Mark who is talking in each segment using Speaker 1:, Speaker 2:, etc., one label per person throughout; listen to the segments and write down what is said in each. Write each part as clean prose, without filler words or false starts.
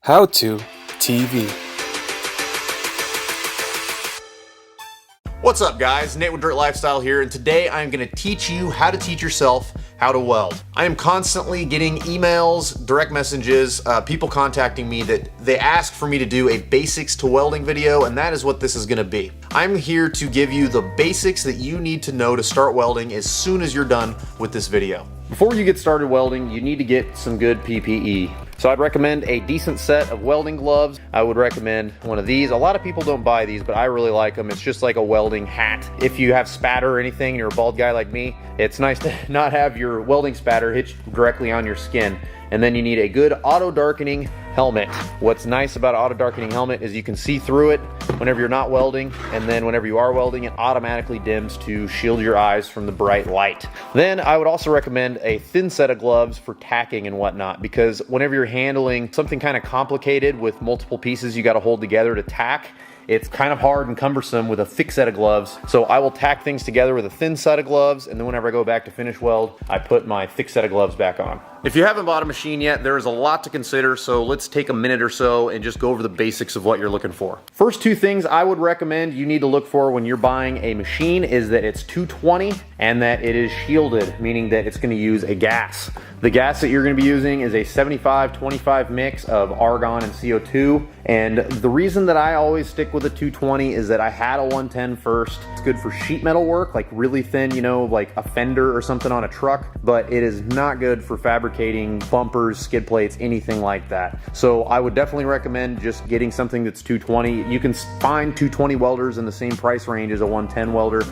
Speaker 1: How to TV.
Speaker 2: What's up guys, Nate with Dirt Lifestyle here, and today I'm going to teach you how to teach yourself how to weld. I am constantly getting emails, direct messages, people contacting me that they ask for me to do a basics to welding video, and that is what this is going to be. I'm here to give you the basics that you need to know to start welding as soon as you're done with this video. Before you get started welding, you need to get some good PPE. So I'd recommend a decent set of welding gloves. I would recommend one of these. A lot of people don't buy these, but I really like them. It's just like a welding hat. If you have spatter or anything, and you're a bald guy like me, it's nice to not have your welding spatter hit directly on your skin. And then you need a good auto darkening helmet. What's nice about auto darkening helmet is you can see through it whenever you're not welding, and then whenever you are welding, it automatically dims to shield your eyes from the bright light. Then I would also recommend a thin set of gloves for tacking and whatnot, because whenever you're handling something kind of complicated with multiple pieces you got to hold together to tack, it's kind of hard and cumbersome with a thick set of gloves. So I will tack things together with a thin set of gloves, and then whenever I go back to finish weld, I put my thick set of gloves back on. If you haven't bought a machine yet, there is a lot to consider, so let's take a minute or so and just go over the basics of what you're looking for. First two things I would recommend you need to look for when you're buying a machine is that it's 220 and that it is shielded, meaning that it's going to use a gas. The gas that you're going to be using is a 75-25 mix of argon and CO2, and the reason that I always stick with a 220 is that I had a 110 first. It's good for sheet metal work, like really thin, you know, like a fender or something on a truck, but it is not good for fabricating bumpers, skid plates, anything like that. So I would definitely recommend just getting something that's 220. You can find 220 welders in the same price range as a 110 welder,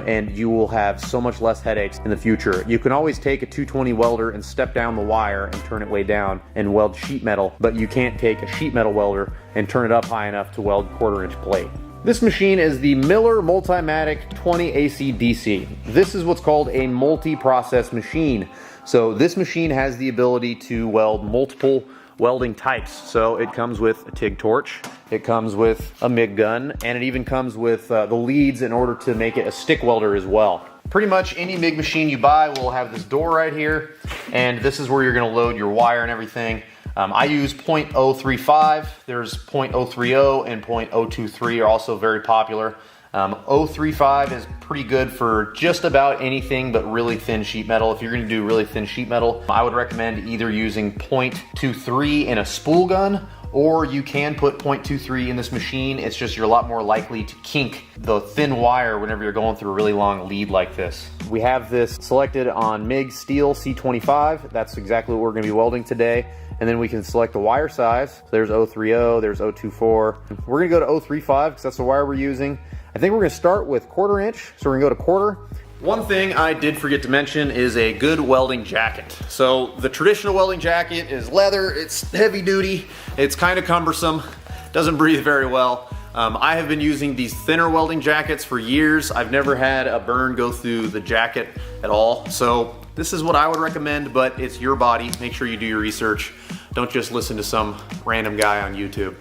Speaker 2: and you will have so much less headaches in the future. You can always take a 220 welder and step down the wire and turn it way down and weld sheet metal, but you can't take a sheet metal welder and turn it up high enough to weld 1/4 inch plate. This machine is the Miller Multimatic 20 AC DC. This is what's called a multi-process machine. So this machine has the ability to weld multiple welding types. So it comes with a TIG torch, it comes with a MIG gun, and it even comes with the leads in order to make it a stick welder as well. Pretty much any MIG machine you buy will have this door right here, and this is where you're going to load your wire and everything. I use .035, there's .030 and .023 are also very popular. 035 is pretty good for just about anything but really thin sheet metal. If you're going to do really thin sheet metal, I would recommend either using .23 in a spool gun, or you can put .23 in this machine. It's just you're a lot more likely to kink the thin wire whenever you're going through a really long lead like this. We have this selected on MIG steel C25. That's exactly what we're going to be welding today. And then we can select the wire size. So there's 030, there's 024. We're going to go to 035 because that's the wire we're using. I think we're going to start with 1/4 inch. So we're going to go to 1/4. One thing I did forget to mention is a good welding jacket. So the traditional welding jacket is leather, it's heavy duty, it's kind of cumbersome, doesn't breathe very well. I have been using these thinner welding jackets for years. I've never had a burn go through the jacket at all. So this is what I would recommend, but it's your body. Make sure you do your research. Don't just listen to some random guy on YouTube.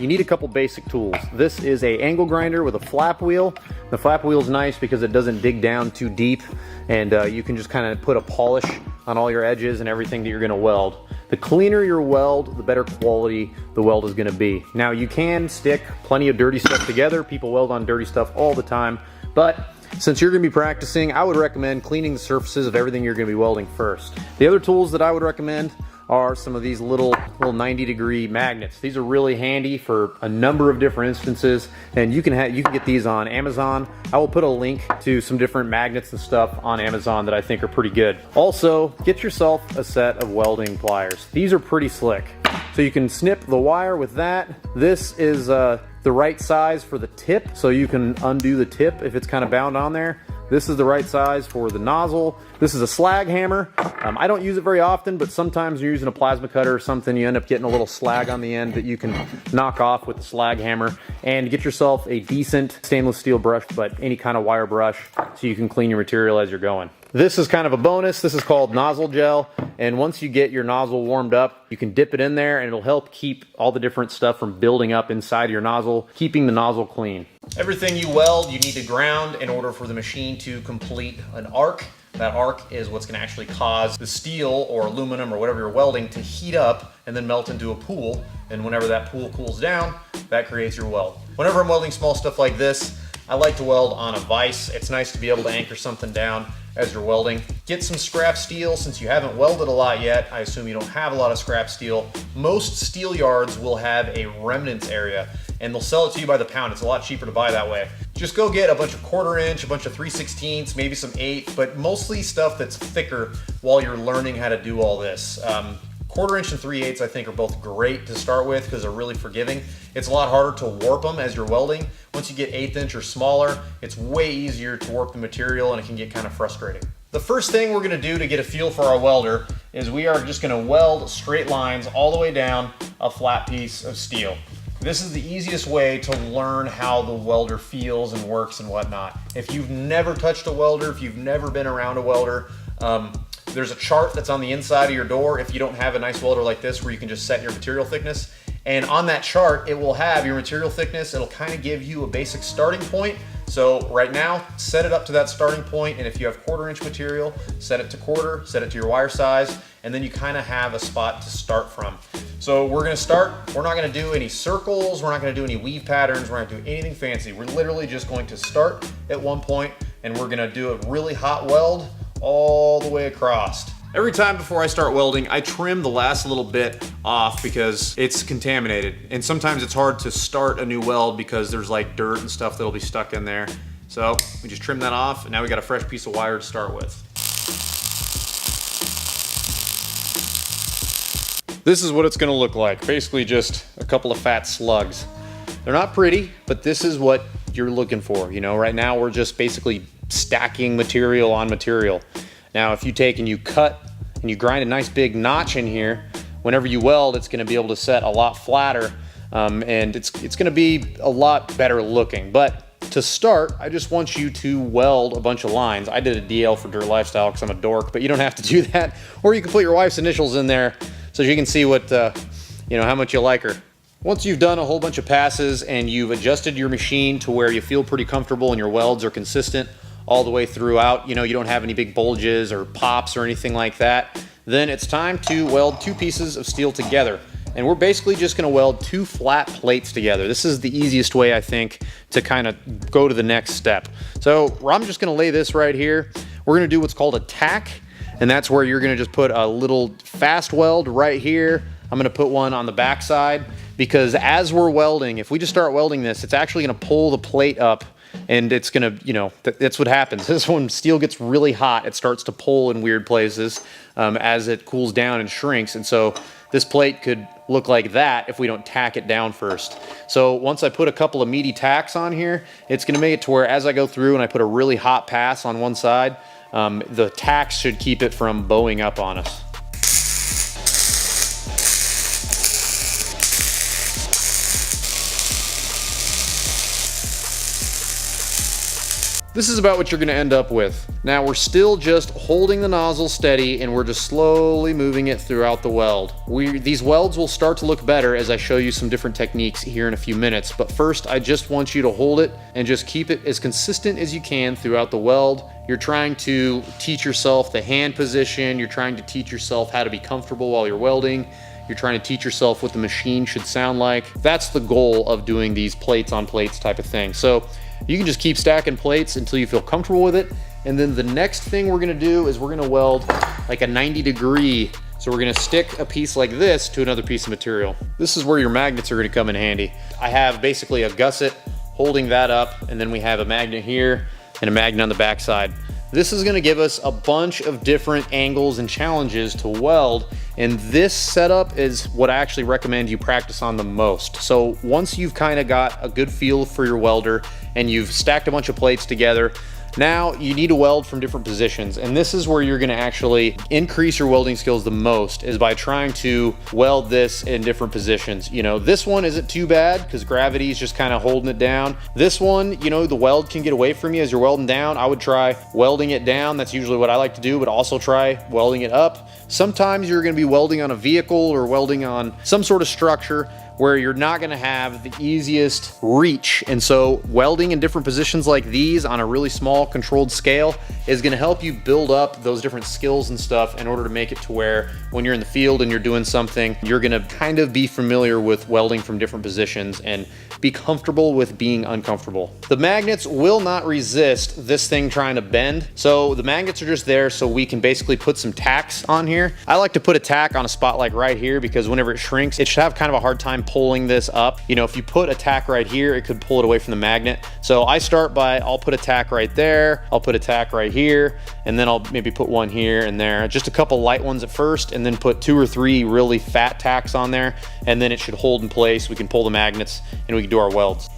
Speaker 2: You need a couple basic tools. This is a angle grinder with a flap wheel. The flap wheel is nice because it doesn't dig down too deep, and you can just kind of put a polish on all your edges and everything that you're gonna weld. The cleaner your weld, the better quality the weld is gonna be. Now you can stick plenty of dirty stuff together. People weld on dirty stuff all the time, but since you're gonna be practicing, I would recommend cleaning the surfaces of everything you're gonna be welding first. The other tools that I would recommend are some of these little 90-degree magnets. These are really handy for a number of different instances, and you can get these on Amazon. I will put a link to some different magnets and stuff on Amazon that I think are pretty good. Also, get yourself a set of welding pliers. These are pretty slick. So you can snip the wire with that. This is the right size for the tip, so you can undo the tip if it's kind of bound on there. This is the right size for the nozzle. This is a slag hammer. I don't use it very often, but sometimes you're using a plasma cutter or something, you end up getting a little slag on the end that you can knock off with the slag hammer. And get yourself a decent stainless steel brush, but any kind of wire brush, so you can clean your material as you're going. This is kind of a bonus. This is called nozzle gel, and once you get your nozzle warmed up, you can dip it in there and it'll help keep all the different stuff from building up inside your nozzle, keeping the nozzle clean. Everything you weld, you need to ground in order for the machine to complete an arc.
Speaker 3: That arc is what's gonna actually cause the steel or aluminum or whatever you're welding to heat up and then melt into a pool. And whenever that pool cools down, that creates your weld. Whenever I'm welding small stuff like this, I like to weld on a vise. It's nice to be able to anchor something down as you're welding. Get some scrap steel. Since you haven't welded a lot yet, I assume you don't have a lot of scrap steel. Most steel yards will have a remnants area and they'll sell it to you by the pound. It's a lot cheaper to buy that way. Just go get a bunch of 1/4 inch, a bunch of 3/16, maybe some 8, but mostly stuff that's thicker while you're learning how to do all this. 1/4 inch and 3/8 I think are both great to start with because they're really forgiving. It's a lot harder to warp them as you're welding. Once you get 1/8 inch or smaller, it's way easier to warp the material and it can get kind of frustrating. The first thing we're gonna do to get a feel for our welder is we are just gonna weld straight lines all the way down a flat piece of steel. This is the easiest way to learn how the welder feels and works and whatnot. If you've never touched a welder, if you've never been around a welder, there's a chart that's on the inside of your door if you don't have a nice welder like this where you can just set your material thickness. And on that chart, it will have your material thickness. It'll kind of give you a basic starting point. So right now, set it up to that starting point, and if you have 1/4 inch material, set it to 1/4, set it to your wire size, and then you kind of have a spot to start from. So we're gonna start, we're not gonna do any circles, we're not gonna do any weave patterns, we're not gonna do anything fancy. We're literally just going to start at one point, and we're gonna do a really hot weld all the way across. Every time before I start welding, I trim the last little bit off because it's contaminated. And sometimes it's hard to start a new weld because there's like dirt and stuff that'll be stuck in there. So we just trim that off, and now we got a fresh piece of wire to start with. This is what it's gonna look like. Basically just a couple of fat slugs. They're not pretty, but this is what you're looking for. You know, right now we're just basically stacking material on material. Now, if you take and you cut and you grind a nice big notch in here, whenever you weld, it's gonna be able to set a lot flatter, and it's gonna be a lot better looking. But to start, I just want you to weld a bunch of lines. I did a DL for Dirt Lifestyle because I'm a dork, but you don't have to do that. Or you can put your wife's initials in there so you can see what, you know, how much you like her. Once you've done a whole bunch of passes and you've adjusted your machine to where you feel pretty comfortable and your welds are consistent all the way throughout, you know, you don't have any big bulges or pops or anything like that, then it's time to weld 2 pieces of steel together. And we're basically just gonna weld 2 flat plates together. This is the easiest way, I think, to kind of go to the next step. So I'm just gonna lay this right here. We're gonna do what's called a tack, and that's where you're gonna just put a little fast weld right here. I'm gonna put one on the back side, because as we're welding, if we just start welding this, it's actually gonna pull the plate up, and it's gonna, you know, that's what happens. This when steel gets really hot, it starts to pull in weird places as it cools down and shrinks. And so this plate could look like that if we don't tack it down first. So once I put a couple of meaty tacks on here, it's gonna make it to where as I go through and I put a really hot pass on one side, the tacks should keep it from bowing up on us. This is about what you're gonna end up with. Now we're still just holding the nozzle steady and we're just slowly moving it throughout the weld. These welds will start to look better as I show you some different techniques here in a few minutes. But first, I just want you to hold it and just keep it as consistent as you can throughout the weld. You're trying to teach yourself the hand position. You're trying to teach yourself how to be comfortable while you're welding. You're trying to teach yourself what the machine should sound like. That's the goal of doing these plates on plates type of thing. So you can just keep stacking plates until you feel comfortable with it. And then the next thing we're gonna do is we're gonna weld like a 90-degree. So we're gonna stick a piece like this to another piece of material. This is where your magnets are gonna come in handy. I have basically a gusset holding that up, and then we have a magnet here and a magnet on the back side. This is gonna give us a bunch of different angles and challenges to weld, and this setup is what I actually recommend you practice on the most. So once you've kind of got a good feel for your welder and you've stacked a bunch of plates together, now you need to weld from different positions, and this is where you're gonna actually increase your welding skills the most, is by trying to weld this in different positions. You know, this one isn't too bad because gravity is just kind of holding it down. This one, you know, the weld can get away from you as you're welding down. I would try welding it down. That's usually what I like to do, but also try welding it up. Sometimes you're gonna be welding on a vehicle or welding on some sort of structure where you're not gonna have the easiest reach. And so welding in different positions like these on a really small controlled scale is gonna help you build up those different skills and stuff in order to make it to where when you're in the field and you're doing something, you're gonna kind of be familiar with welding from different positions and be comfortable with being uncomfortable. The magnets will not resist this thing trying to bend. So the magnets are just there so we can basically put some tacks on here. I like to put a tack on a spot like right here because whenever it shrinks, it should have kind of a hard time pulling this up. You know, if you put a tack right here, it could pull it away from the magnet. So I start by, I'll put a tack right there, I'll put a tack right here, and then I'll maybe put one here and there. Just a couple light ones at first, and then put 2 or 3 really fat tacks on there, and then it should hold in place. We can pull the magnets and we can do our welds.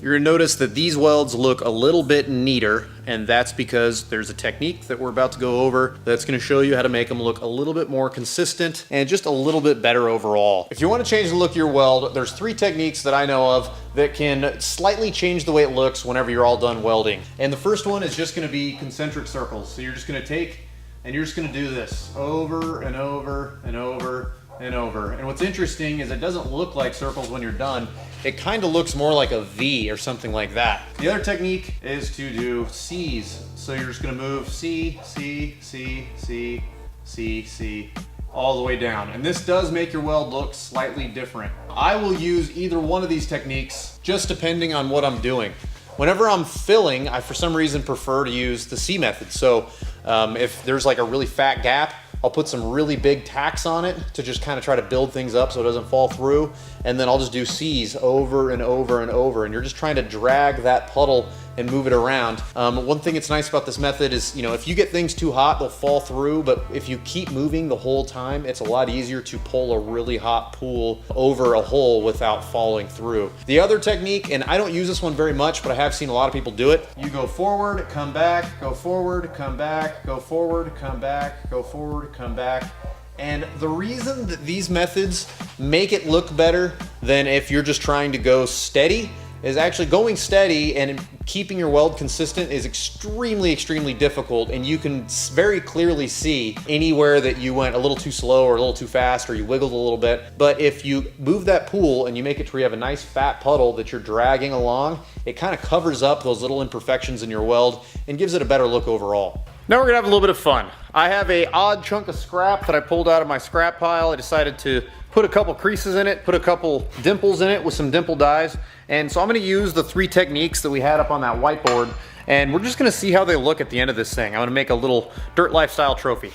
Speaker 3: You're gonna notice that these welds look a little bit neater, and that's because there's a technique that we're about to go over that's gonna show you how to make them look a little bit more consistent and just a little bit better overall. If you wanna change the look of your weld, there's 3 techniques that I know of that can slightly change the way it looks whenever you're all done welding. And the first one is just gonna be concentric circles. So you're just gonna take and you're just gonna do this over and over and over and over. And what's interesting is it doesn't look like circles when you're done. It kind of looks more like a V or something like that. The other technique is to do C's. So you're just gonna move C, C, C, C, C, C, all the way down. And this does make your weld look slightly different. I will use either one of these techniques just depending on what I'm doing. Whenever I'm filling, I for some reason prefer to use the C method. So if there's like a really fat gap, I'll put some really big tacks on it to just kind of try to build things up so it doesn't fall through. And then I'll just do C's over and over and over. And you're just trying to drag that puddle and move it around. One thing that's nice about this method is, you know, if you get things too hot, they'll fall through. But if you keep moving the whole time, it's a lot easier to pull a really hot pool over a hole without falling through. The other technique, and I don't use this one very much, but I have seen a lot of people do it. You go forward, come back, go forward, come back, go forward, come back, go forward, come back. And the reason that these methods make it look better than if you're just trying to go steady is actually going steady and keeping your weld consistent is extremely, extremely difficult. And you can very clearly see anywhere that you went a little too slow or a little too fast or you wiggled a little bit. But if you move that pool and you make it to where you have a nice fat puddle that you're dragging along, it kind of covers up those little imperfections in your weld and gives it a better look overall. Now we're gonna have a little bit of fun. I have a odd chunk of scrap that I pulled out of my scrap pile. I decided to put a couple creases in it, put a couple dimples in it with some dimple dies. And so I'm gonna use the 3 techniques that we had up on that whiteboard, and we're just gonna see how they look at the end of this thing. I'm gonna make a little dirt lifestyle trophy.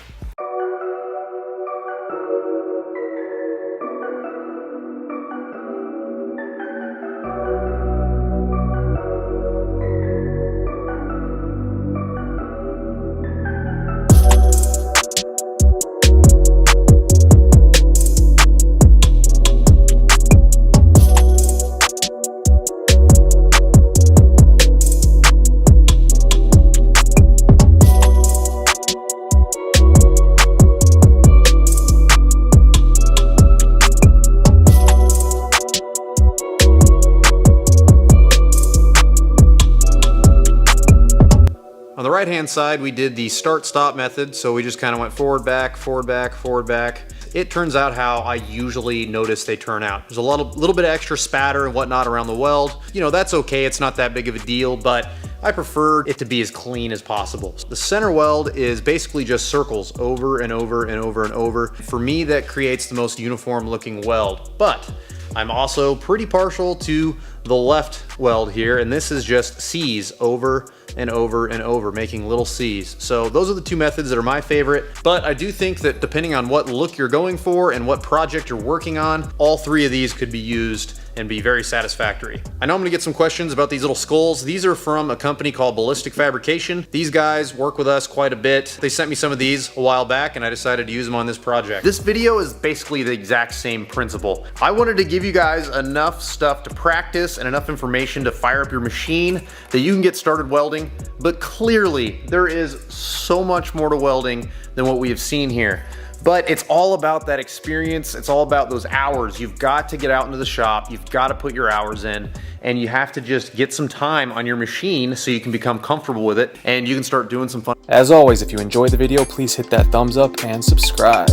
Speaker 3: On the right-hand side, we did the start-stop method, so we just kind of went forward, back, forward, back, forward, back. It turns out how I usually notice they turn out. There's a little bit of extra spatter and whatnot around the weld. You know, that's okay, it's not that big of a deal, but I prefer it to be as clean as possible. The center weld is basically just circles over and over and over and over. For me, that creates the most uniform looking weld, but I'm also pretty partial to the left weld here, and this is just C's over and over and over, making little C's. So those are the 2 methods that are my favorite, but I do think that depending on what look you're going for and what project you're working on, all 3 of these could be used and be very satisfactory. I know I'm gonna get some questions about these little skulls. These are from a company called Ballistic Fabrication. These guys work with us quite a bit. They sent me some of these a while back and I decided to use them on this project. This video is basically the exact same principle. I wanted to give you guys enough stuff to practice and enough information to fire up your machine that you can get started welding, but clearly there is so much more to welding than what we have seen here.
Speaker 2: But it's all about that experience. It's all about those hours. You've got to get out into the shop. You've got to put your hours in, and you have to just get some time on your machine so you can become comfortable with it and you can start doing some fun.
Speaker 1: As always, if you enjoyed the video, please hit that thumbs up and subscribe.